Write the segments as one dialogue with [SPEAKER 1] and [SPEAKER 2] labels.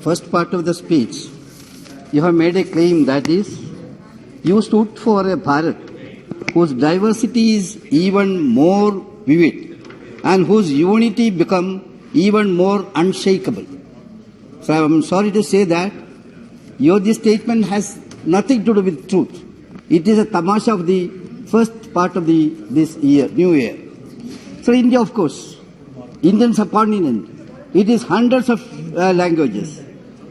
[SPEAKER 1] first part of the speech, you have made a claim that is, you stood for a Bharat whose diversity is even more vivid and whose unity become even more unshakable. So I'm sorry to say that this statement has nothing to do with truth. It is a tamasha of the first part of this year, new year. So India, of course, Indian subcontinent, it is hundreds of languages,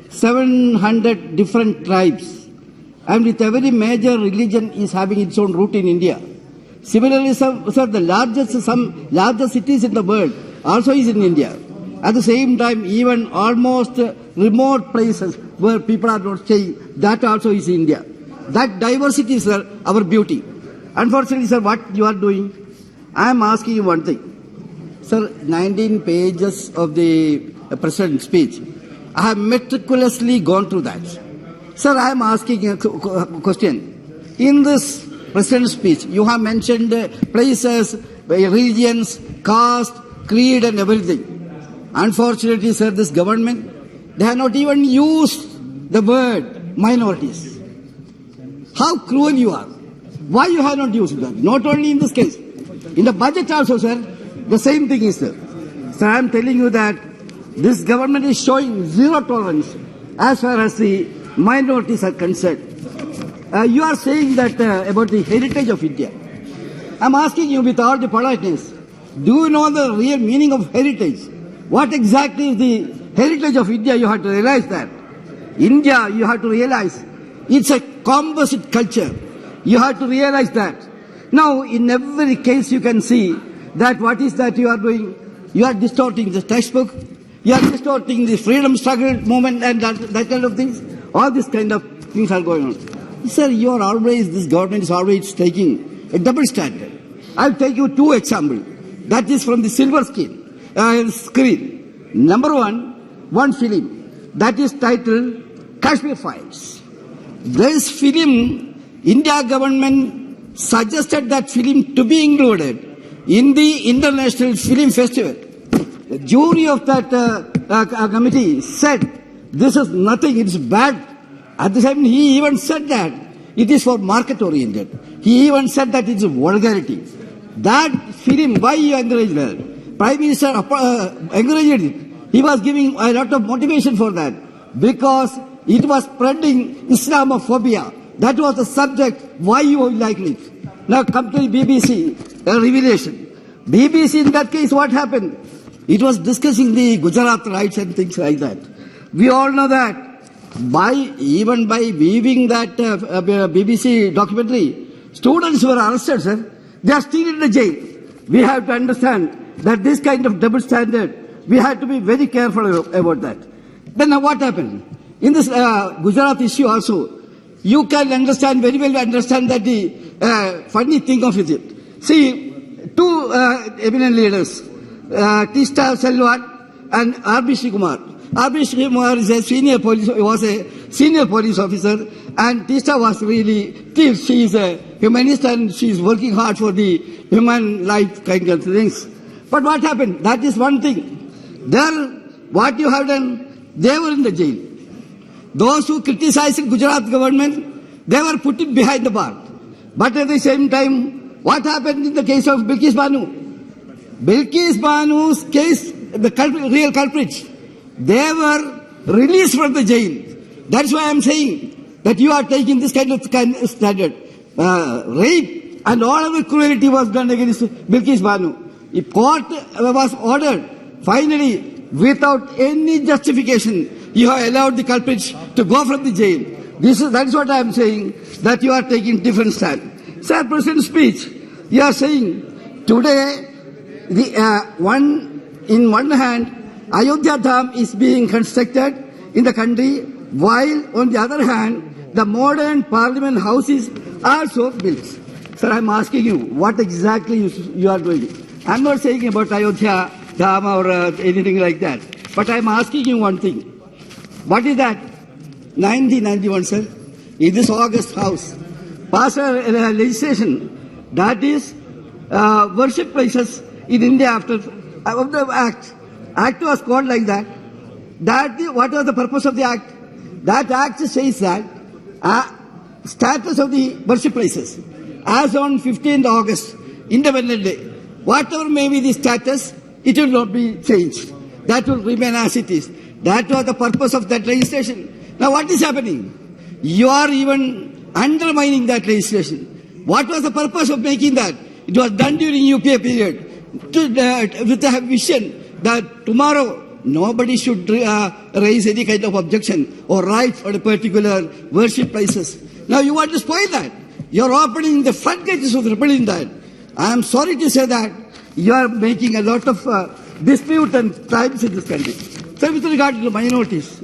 [SPEAKER 1] 700 different tribes, and with every major religion is having its own root in India. Similarly, sir, the largest cities in the world also is in India. At the same time, even almost remote places where people are not staying, that also is India. That diversity is, sir, our beauty. Unfortunately, sir, what you are doing, I am asking you one thing. Sir, 19 pages of the President's speech, I have meticulously gone through that. Sir, I am asking a question. In this President's speech, you have mentioned places, religions, caste, creed and everything. Unfortunately, sir, this government, they have not even used the word minorities. How cruel you are. Why you have not used that? Not only in this case. In the budget also, sir, the same thing is there. So I am telling you that this government is showing zero tolerance as far as the minorities are concerned. You are saying that about the heritage of India. I am asking you with all the politeness, do you know the real meaning of heritage? What exactly is the heritage of India? You have to realize that. India, you have to realize, it's a composite culture. You have to realize that. Now, in every case you can see that what is that you are doing? You are distorting the textbook. You are distorting the freedom struggle movement and that kind of things. All these kind of things are going on. Sir, this government is always taking a double standard. I'll take you two examples. That is from the silver screen. Number one film that is titled Kashmir Files. This film, India government suggested that film to be included in the International Film Festival. The jury of that committee said this is nothing, it's bad. At the time he even said that it is for market oriented. He even said that it's vulgarity. That film, why you encourage that? Prime Minister encouraged it. He was giving a lot of motivation for that because it was spreading Islamophobia. That was the subject. Why you like it? Now come to the BBC revelation. BBC in that case, what happened? It was discussing the Gujarat rights and things like that. We all know that even by viewing that BBC documentary, students were arrested, sir. They are still in the jail. We have to understand that this kind of double standard, we have to be very careful about that. Then what happened? In this Gujarat issue also, you can understand, very well understand that the funny thing of it. See, two eminent leaders, Tista Selvan and R.B. Srikumar. R.B. Srikumar is was a senior police officer, and Tista was really, she is a humanist and she is working hard for the human life kind of things. But what happened? That is one thing. There, what you have done, they were in the jail. Those who criticized Gujarat government, they were put behind the bar. But at the same time, what happened in the case of Bilkis Banu? Bilkis Banu's case, the real culprits, they were released from the jail. That's why I'm saying that you are taking this kind of standard. Rape and all of the cruelty was done against Bilkis Banu. The court was ordered, finally, without any justification, you have allowed the culprits to go from the jail. That is what I am saying, that you are taking different stand. Sir, President's speech, you are saying today, in one hand, Ayodhya Dham is being constructed in the country, while on the other hand, the modern parliament house is also built. Sir, I am asking you, what exactly you are doing? I am not saying about Ayodhya Dham or anything like that, but I am asking you one thing. What is that? 1991, sir, in this August House, passed a legislation that is worship places in India after of the act. Act was called like that. what was the purpose of the act? That act says that status of the worship places as on 15th August, Independence Day, whatever may be the status, it will not be changed. That will remain as it is. That was the purpose of that legislation. Now what is happening? You are even undermining that legislation. What was the purpose of making that? It was done during UPA period with a vision that tomorrow nobody should raise any kind of objection or right for a particular worship places. Now you want to spoil that. You are opening the floodgates of rebellion that. I am sorry to say that you are making a lot of dispute and tribes in this country. So with regard to the minorities,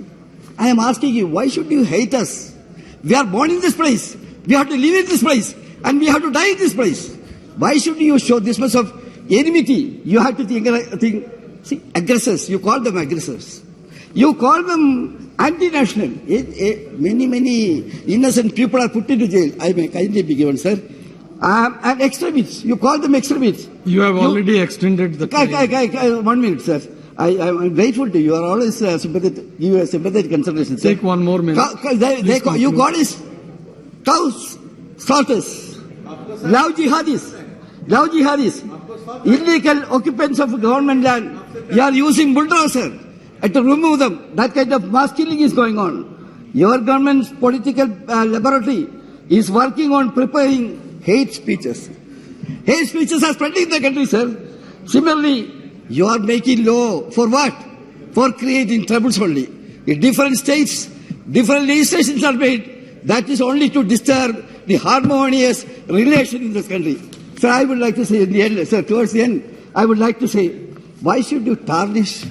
[SPEAKER 1] I am asking you, why should you hate us? We are born in this place. We have to live in this place. And we have to die in this place. Why should you show this much of enmity? You have to think see, aggressors, you call them aggressors. You call them anti-national. Many innocent people are put into jail. I may kindly be given, sir. And extremists, you call them extremists.
[SPEAKER 2] You have already extended the time.
[SPEAKER 1] 1 minute, sir. I am grateful to you. You are always sympathetic. You have sympathetic consideration, sir.
[SPEAKER 2] Take 1 more minute.
[SPEAKER 1] You call it cows, slaughters, love jihadis, illegal occupants of government land. You are using bulldozer to remove them. That kind of mass killing is going on. Your government's political laboratory is working on preparing hate speeches. Hate speeches are spreading in the country, sir. Similarly, you are making law for what? For creating troubles only. In different states, different legislations are made. That is only to disturb the harmonious relation in this country. So I would like to say in the end, sir, towards the end, I would like to say, why should you tarnish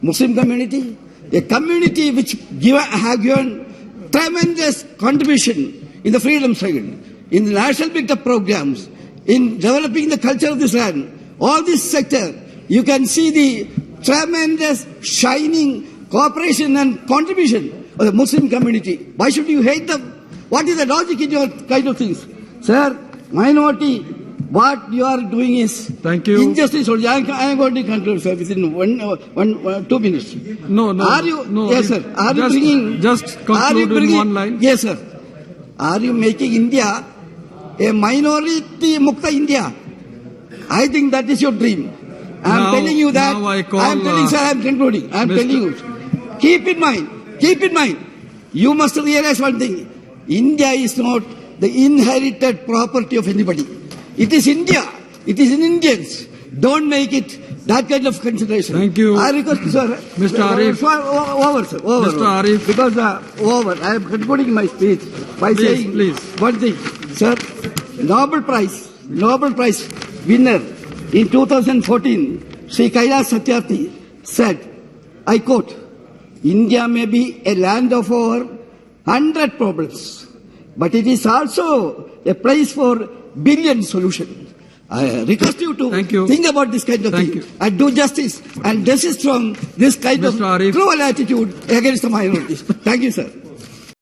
[SPEAKER 1] Muslim community? A community which have given tremendous contribution in the freedom struggle, in the national build-up programs, in developing the culture of this land. All this sector, you can see the tremendous shining cooperation and contribution of the Muslim community. Why should you hate them? What is the logic in your kind of things? Sir, minority, what you are doing is injustice. I am going to conclude, sir, within 2 minutes.
[SPEAKER 2] No.
[SPEAKER 1] Yes, sir. Are you bringing?
[SPEAKER 2] Just conclude in 1 line.
[SPEAKER 1] Yes, sir. Are you making India a minority mukta India? I think that is your dream. I am telling you that. I am telling, sir, I am concluding. I am telling you. Keep in mind, you must realize one thing. India is not the inherited property of anybody. It is India. It is in Indians. Don't make it that kind of consideration.
[SPEAKER 2] Thank you.
[SPEAKER 1] I request, sir.
[SPEAKER 2] Mr. Arif.
[SPEAKER 1] Over, sir. Over.
[SPEAKER 2] Mr. Arif.
[SPEAKER 1] Because, over. I am concluding my speech by saying one thing. Sir, Nobel Prize winner in 2014, Sri Kailash Satyarthi said, I quote, India may be a land of over 100 problems, but it is also a place for billion solutions. I request you to think about this kind of thing and do justice and desist from this kind of cruel attitude against the minorities. Thank you, sir.